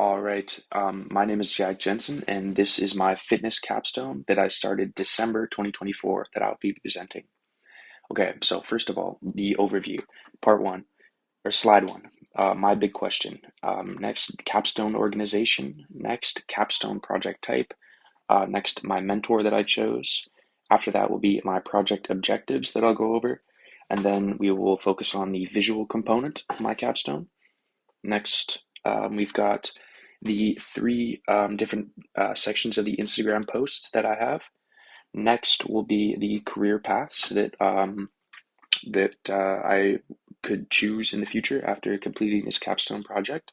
All right. My name is Jensen, and this is my fitness capstone that I started December 2024 that I'll be presenting. Okay, so first of all, the overview, part one, or slide one. My big question. Next, capstone organization. Next, capstone project type. Next, my mentor that I chose. After that will be my project objectives that I'll go over. And then we will focus on the visual component of my capstone. Next, we've got the three different sections of the Instagram posts that I have. Next will be the career paths that I could choose in the future after completing this capstone project.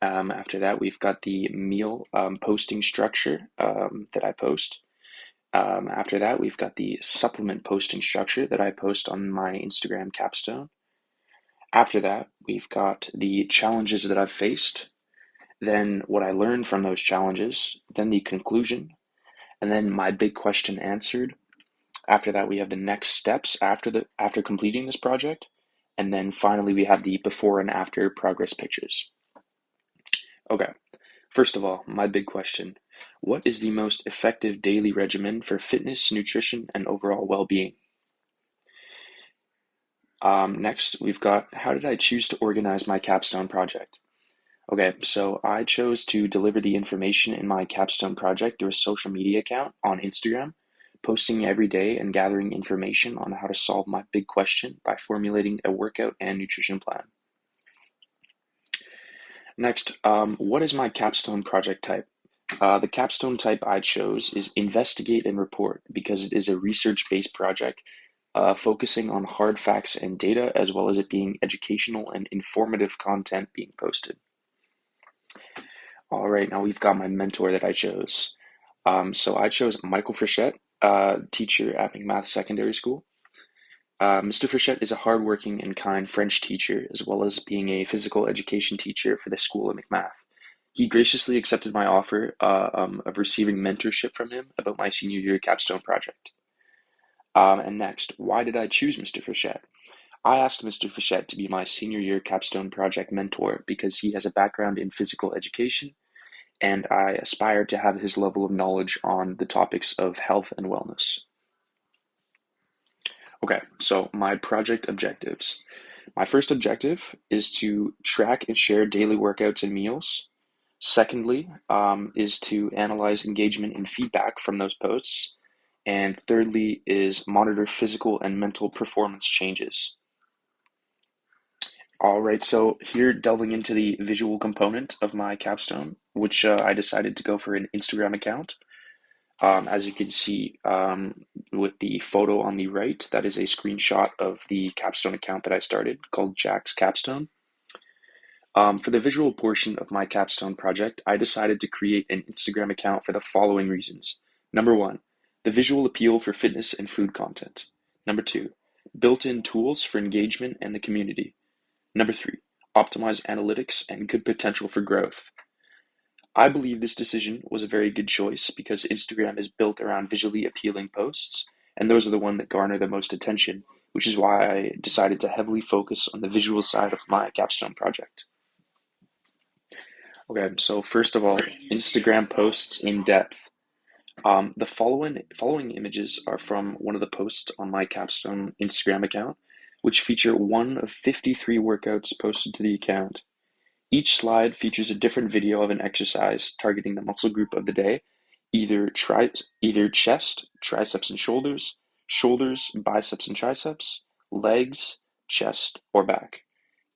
After that, we've got the meal posting structure that I post. After that, we've got the supplement posting structure that I post on my Instagram capstone. After that, we've got the challenges that I've faced, then what I learned from those challenges, then the conclusion, and then my big question answered. After that, we have the next steps after completing this project, and then finally we have the before and after progress pictures. Okay, first of all, my big question. What is the most effective daily regimen for fitness, nutrition, and overall well-being? Next, we've got how did I choose to organize my capstone project? Okay, so I chose to deliver the information in my capstone project through a social media account on Instagram, posting every day and gathering information on how to solve my big question by formulating a workout and nutrition plan. Next, what is my capstone project type? The capstone type I chose is investigate and report because it is a research-based project focusing on hard facts and data as well as it being educational and informative content being posted. All right, now we've got my mentor that I chose. So I chose Michael Frechette, teacher at McMath Secondary School. Mr. Frechette is a hardworking and kind French teacher, as well as being a physical education teacher for the school at McMath. He graciously accepted my offer of receiving mentorship from him about my senior year capstone project. And next, why did I choose Mr. Frechette? I asked Mr. Frechette to be my senior year capstone project mentor because he has a background in physical education and I aspire to have his level of knowledge on the topics of health and wellness. Okay, so my project objectives. My first objective is to track and share daily workouts and meals. Secondly, is to analyze engagement and feedback from those posts. And thirdly, is monitor physical and mental performance changes. All right, so here delving into the visual component of my capstone, which I decided to go for an Instagram account. As you can see with the photo on the right, that is a screenshot of the capstone account that I started called Jack's Capstone. For the visual portion of my capstone project, I decided to create an Instagram account for the following reasons. Number one, the visual appeal for fitness and food content. Number two, built-in tools for engagement and the community. Number three, optimized analytics and good potential for growth. I believe this decision was a very good choice because Instagram is built around visually appealing posts, and those are the ones that garner the most attention, which is why I decided to heavily focus on the visual side of my capstone project. Okay, so first of all, Instagram posts in depth. The following images are from one of the posts on my capstone Instagram account, which feature one of 53 workouts posted to the account. Each slide features a different video of an exercise targeting the muscle group of the day, either chest, triceps and shoulders, shoulders, biceps and triceps, legs, chest, or back.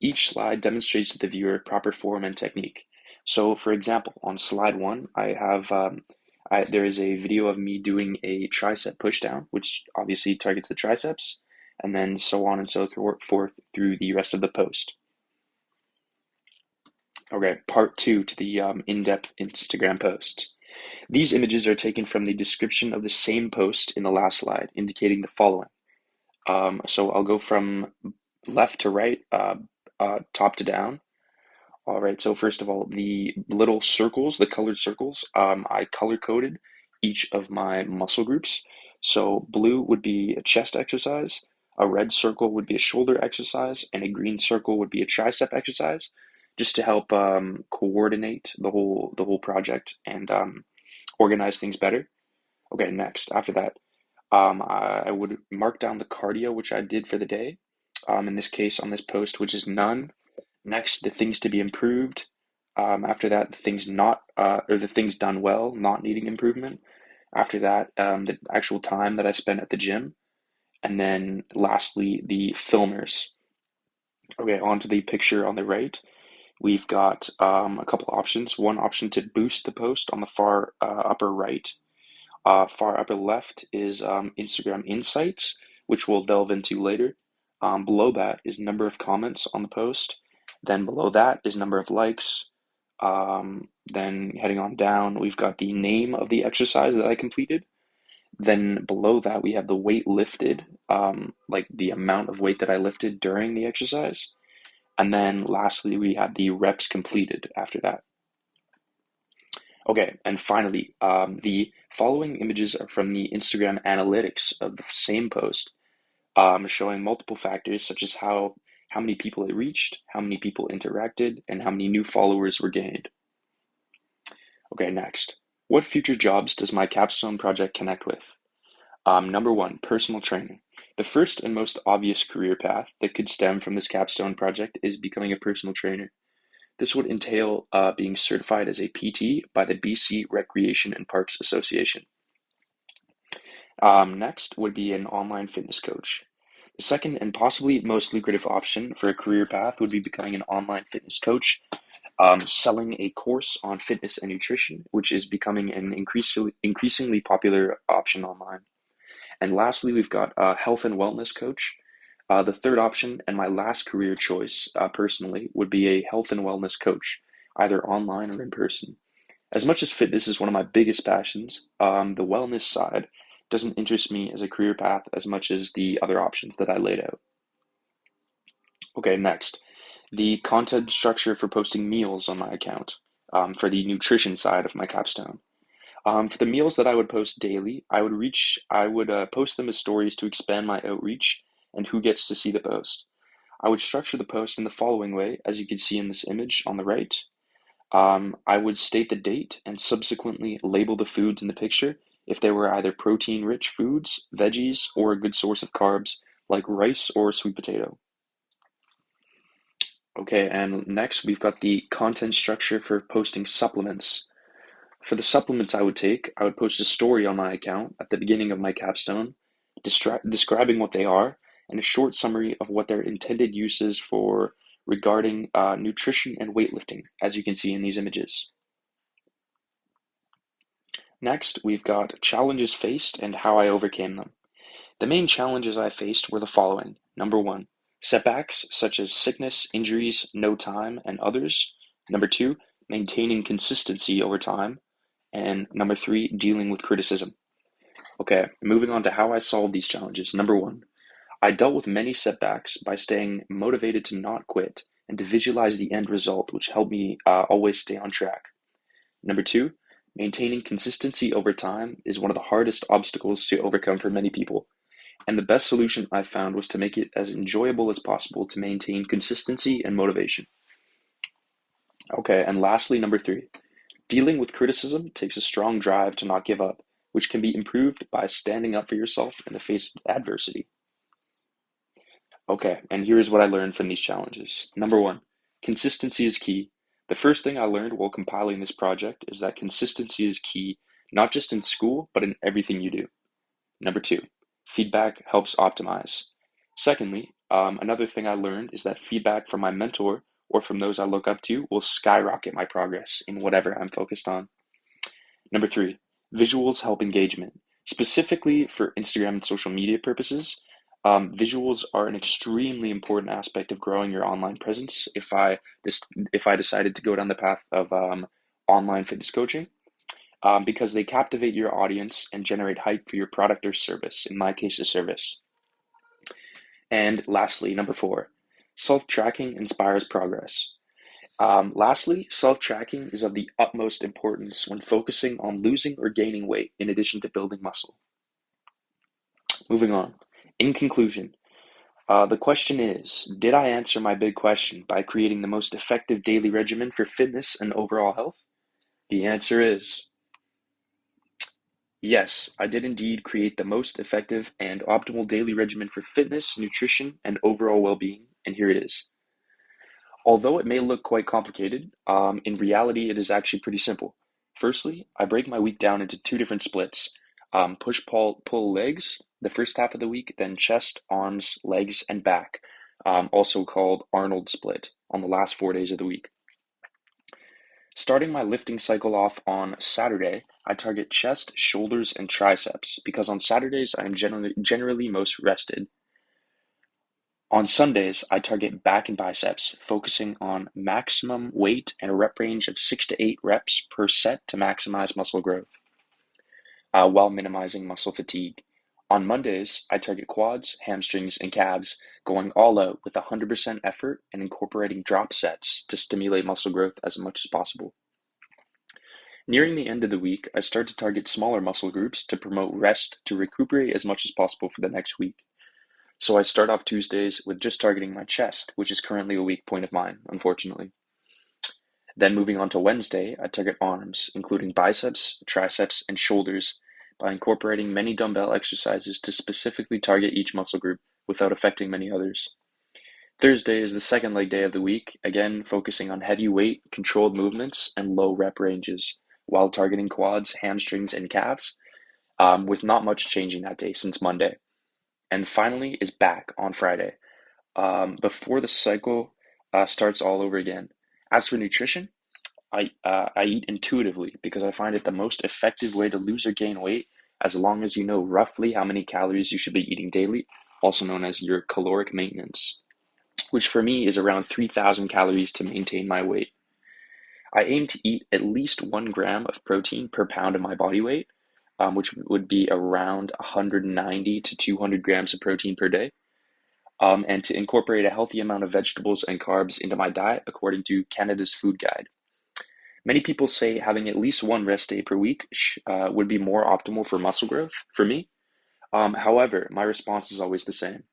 Each slide demonstrates to the viewer proper form and technique. So, for example, on slide one, there is a video of me doing a tricep pushdown, which obviously targets the triceps, and then so on and so forth through the rest of the post. Okay, part two to the in-depth Instagram posts. These images are taken from the description of the same post in the last slide, indicating the following. So I'll go from left to right, top to down. All right, so first of all, the little circles, the colored circles, I color-coded each of my muscle groups. So blue would be a chest exercise, a red circle would be a shoulder exercise, and a green circle would be a tricep exercise just to help coordinate the whole project and organize things better. Okay, next, after that, I would mark down the cardio which I did for the day. In this case, on this post, which is none. Next, the things to be improved. After that, the things not or the things done well, not needing improvement. After that, the actual time that I spent at the gym, and then lastly, the filmers. Okay, on to the picture on the right. We've got a couple options. One option to boost the post on the far upper right. Far upper left is Instagram Insights, which we'll delve into later. Below that is number of comments on the post. Then below that is number of likes. Then heading on down, we've got the name of the exercise that I completed. Then below that, we have the weight lifted, like the amount of weight that I lifted during the exercise. And then lastly, we have the reps completed after that. Okay, and finally, the following images are from the Instagram analytics of the same post, showing multiple factors such as how many people it reached, how many people interacted, and how many new followers were gained. Okay, next. What future jobs does my capstone project connect with? Number one, personal training. The first and most obvious career path that could stem from this capstone project is becoming a personal trainer. This would entail being certified as a PT by the BC Recreation and Parks Association. Next would be an online fitness coach. The second and possibly most lucrative option for a career path would be becoming an online fitness coach, selling a course on fitness and nutrition, which is becoming an increasingly popular option online. And lastly, we've got a health and wellness coach. The third option and my last career choice, personally, would be a health and wellness coach, either online or in person. As much as fitness is one of my biggest passions, the wellness side doesn't interest me as a career path as much as the other options that I laid out. Okay, next, the content structure for posting meals on my account, for the nutrition side of my capstone. For the meals that I would post daily, I would post them as stories to expand my outreach and who gets to see the post. I would structure the post in the following way, as you can see in this image on the right. I would state the date and subsequently label the foods in the picture if they were either protein-rich foods, veggies, or a good source of carbs like rice or sweet potato. Okay, and next we've got the content structure for posting supplements. For the supplements I would post a story on my account at the beginning of my capstone, describing what they are, and a short summary of what their intended uses for regarding nutrition and weightlifting, as you can see in these images. Next, we've got challenges faced and how I overcame them. The main challenges I faced were the following. Number one, setbacks such as sickness, injuries, no time, and others. Number two, maintaining consistency over time. And number three, dealing with criticism. Okay, moving on to how I solved these challenges. Number one, I dealt with many setbacks by staying motivated to not quit and to visualize the end result, which helped me always stay on track. Number two, maintaining consistency over time is one of the hardest obstacles to overcome for many people. And the best solution I found was to make it as enjoyable as possible to maintain consistency and motivation. Okay, and lastly, number three, dealing with criticism takes a strong drive to not give up, which can be improved by standing up for yourself in the face of adversity. Okay, and here's what I learned from these challenges. Number one, consistency is key. The first thing I learned while compiling this project is that consistency is key, not just in school, but in everything you do. Number two, feedback helps optimize. Secondly, another thing I learned is that feedback from my mentor or from those I look up to will skyrocket my progress in whatever I'm focused on. Number three, visuals help engagement. Specifically for Instagram and social media purposes, visuals are an extremely important aspect of growing your online presence. If I decided to go down the path of online fitness coaching, because they captivate your audience and generate hype for your product or service. In my case, a service. And lastly, number four, self-tracking inspires progress. Lastly, self-tracking is of the utmost importance when focusing on losing or gaining weight in addition to building muscle. Moving on. In conclusion, The question is, did I answer my big question by creating the most effective daily regimen for fitness and overall health? The answer is yes, I did indeed create the most effective and optimal daily regimen for fitness, nutrition, and overall well-being, and here it is. Although it may look quite complicated, in reality, it is actually pretty simple. Firstly, I break my week down into two different splits. Push, pull legs, the first half of the week, then chest, arms, legs, and back, also called Arnold split, on the last 4 days of the week. Starting my lifting cycle off on Saturday, I target chest, shoulders, and triceps because on Saturdays I am generally most rested. On Sundays, I target back and biceps, focusing on maximum weight and a rep range of 6 to 8 reps per set to maximize muscle growth, while minimizing muscle fatigue. On Mondays, I target quads, hamstrings, and calves, going all out with 100% effort and incorporating drop sets to stimulate muscle growth as much as possible. Nearing the end of the week, I start to target smaller muscle groups to promote rest to recuperate as much as possible for the next week. So I start off Tuesdays with just targeting my chest, which is currently a weak point of mine, unfortunately. Then moving on to Wednesday, I target arms, including biceps, triceps, and shoulders, by incorporating many dumbbell exercises to specifically target each muscle group without affecting many others. Thursday is the second leg day of the week, again focusing on heavy weight, controlled movements, and low rep ranges, while targeting quads, hamstrings, and calves, with not much changing that day since Monday. And finally is back on Friday, before the cycle starts all over again. As for nutrition, I eat intuitively because I find it the most effective way to lose or gain weight as long as you know roughly how many calories you should be eating daily, also known as your caloric maintenance, which for me is around 3,000 calories to maintain my weight. I aim to eat at least 1 gram of protein per pound of my body weight, which would be around 190 to 200 grams of protein per day, and to incorporate a healthy amount of vegetables and carbs into my diet according to Canada's Food Guide. Many people say having at least one rest day per week would be more optimal for muscle growth for me. However, my response is always the same.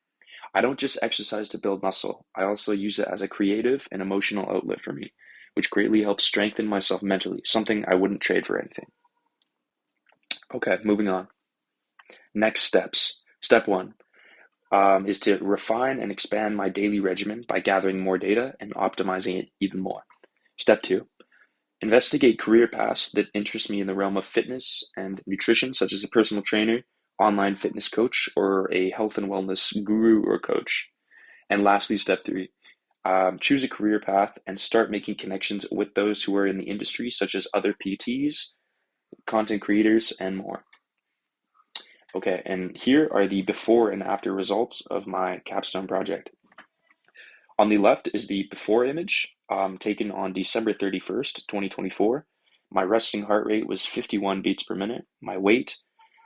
I don't just exercise to build muscle, I also use it as a creative and emotional outlet for me, which greatly helps strengthen myself mentally, something I wouldn't trade for anything. Okay, moving on. Next steps. Step one is to refine and expand my daily regimen by gathering more data and optimizing it even more. Step two, investigate career paths that interest me in the realm of fitness and nutrition, such as a personal trainer, online fitness coach, or a health and wellness guru or coach. And lastly, step three, choose a career path and start making connections with those who are in the industry, such as other PTs, content creators, and more. Okay, and here are the before and after results of my capstone project. On the left is the before image, taken on December 31st, 2024. My resting heart rate was 51 beats per minute. My weight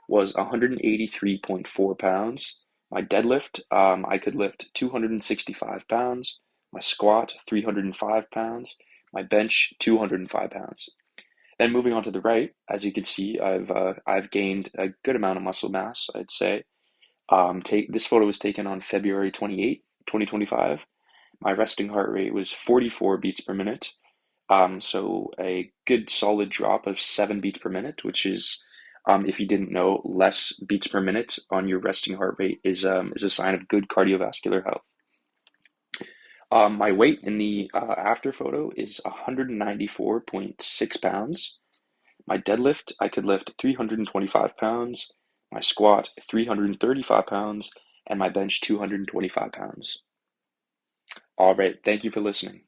was 183.4 pounds. My deadlift, I could lift 265 pounds. My squat, 305 pounds. My bench, 205 pounds. Then moving on to the right, as you can see, I've gained a good amount of muscle mass, I'd say. This photo was taken on February 28th, 2025. My resting heart rate was 44 beats per minute. So a good solid drop of 7 beats per minute, which is, if you didn't know, less beats per minute on your resting heart rate is a sign of good cardiovascular health. My weight in the after photo is 194.6 pounds. My deadlift, I could lift 325 pounds. My squat, 335 pounds. And my bench, 225 pounds. All right, thank you for listening.